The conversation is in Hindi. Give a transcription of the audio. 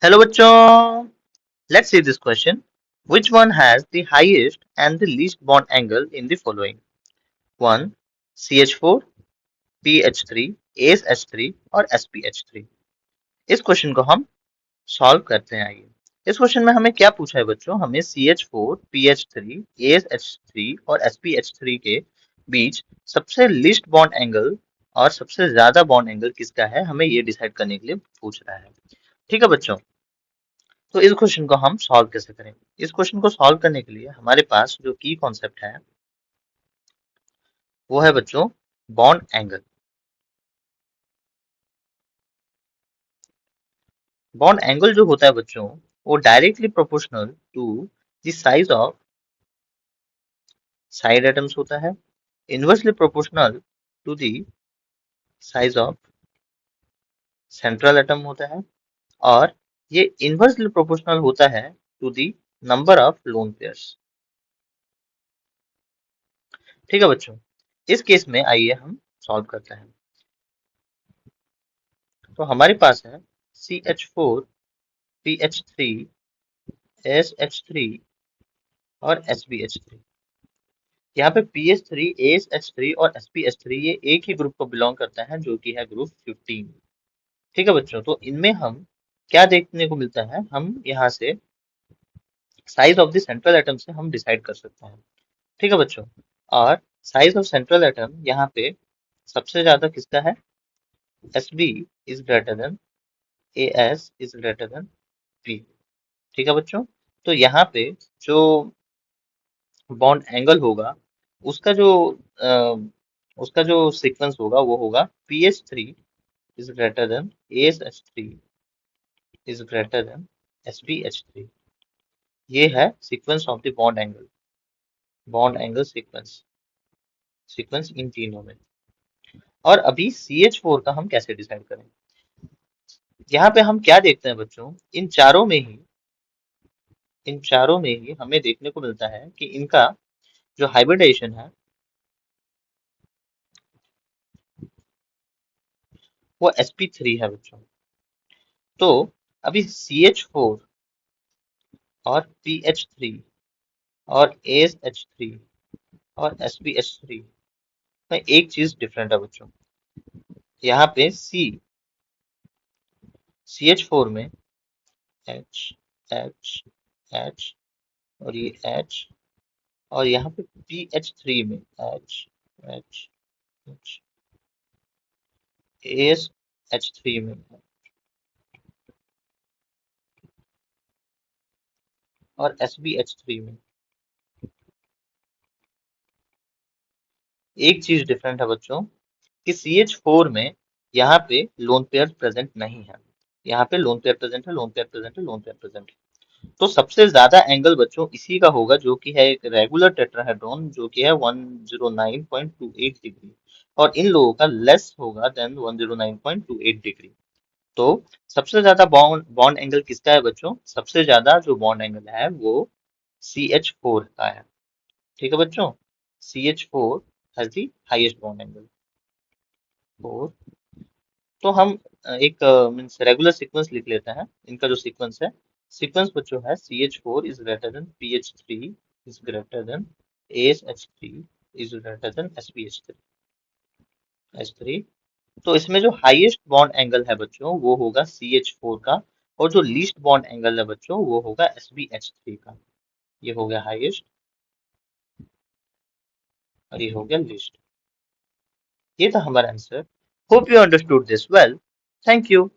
हेलो बच्चों, let's see this question. Which one has the highest and the least bond angle in the following? 1. CH4, PH3, ASH3 और SPH3. इस क्वेश्चन को हम सॉल्व करते हैं. आइए. इस क्वेश्चन में हमें क्या पूछा है बच्चों? हमें CH4, PH3, ASH3 और SPH3 के बीच सबसे लीस्ट बॉन्ड एंगल और सबसे ज्यादा बॉन्ड एंगल किसका है, हमें ये डिसाइड करने के लिए पूछ रहा है. ठीक है बच्चों, तो इस क्वेश्चन को हम सॉल्व कैसे करेंगे? इस क्वेश्चन को सॉल्व करने के लिए हमारे पास जो की कॉन्सेप्ट है वो है बच्चों बॉन्ड एंगल. बॉन्ड एंगल जो होता है बच्चों वो directly proportional to the size of side atoms होता है, inversely proportional to the size of central atom होता है, और ये इनवर्सली प्रोपोर्शनल होता है to the number of lone pairs. ठीक है बच्चों, इस केस में आइए हम सॉल्व करते हैं. तो हमारे पास है CH4, PH3, SH3 और SBH3. यहाँ पे PH3, ASH3 और SPH3 ये एक ही ग्रुप को बिलोंग करता है जो कि है ग्रुप 15. ठीक है बच्चों, तो इनमें हम क्या देखने को मिलता है, हम यहाँ से size of the central atom से हम डिसाइड कर सकते हैं. ठीक है बच्चों, और साइज ऑफ सेंट्रल एटम यहाँ पे सबसे ज्यादा किसका है? SB is greater than AS is greater than P. ठीक है बच्चों, तो यहाँ पे जो बॉन्ड एंगल होगा उसका जो उसका जो सीक्वेंस होगा वो होगा PH3 is greater than ASH3 is greater than SPH3. ये है sequence of the bond angle sequence in तीनों में. और अभी CH4 का हम कैसे डिसाइड करें? यहाँ पे हम क्या देखते हैं बच्चों, इन चारों में ही हमें देखने को मिलता है कि इनका जो हाइब्रिडाइजेशन है वो sp3 है बच्चों. तो अभी CH4 और PH3 और ASH3 और SPH3 में एक चीज डिफरेंट है बच्चों. यहाँ पे CH4 में H H H और ये H, और यहाँ पे PH3 में H H H, ASH3 में और SBH3 में एक चीज डिफरेंट है बच्चों कि CH4 में यहाँ पे लोन पेयर प्रेजेंट नहीं है. यहाँ पे लोन पेयर प्रेजेंट है, लोन पेयर प्रेजेंट है, लोन पेयर प्रेजेंट है. तो सबसे ज्यादा एंगल बच्चों इसी का होगा जो कि है एक रेगुलर टेट्राहेड्रॉन जो कि है 109.28 डिग्री, और इन लोगों का लेस होगा देन 109.28 डिग्री. तो सबसे ज्यादा बॉन्ड बॉन्ड एंगल किसका है बच्चों? सबसे ज्यादा जो बॉन्ड एंगल है वो CH4 का है. ठीक है बच्चों, CH4 has the highest bond angle. तो हम एक मीन्स रेगुलर सीक्वेंस लिख लेते हैं. इनका जो सीक्वेंस है, सीक्वेंस बच्चों है CH4 is greater than PH3 is greater than ASH3 is greater than SPH3 H3. तो इसमें जो हाईएस्ट बॉन्ड एंगल है बच्चों वो होगा CH4 का, और जो लीस्ट बॉन्ड एंगल है बच्चों वो होगा SBH3 का. ये हो गया हाईएस्ट और ये हो गया लीस्ट. ये था हमारा answer. Hope you understood this well. Thank you.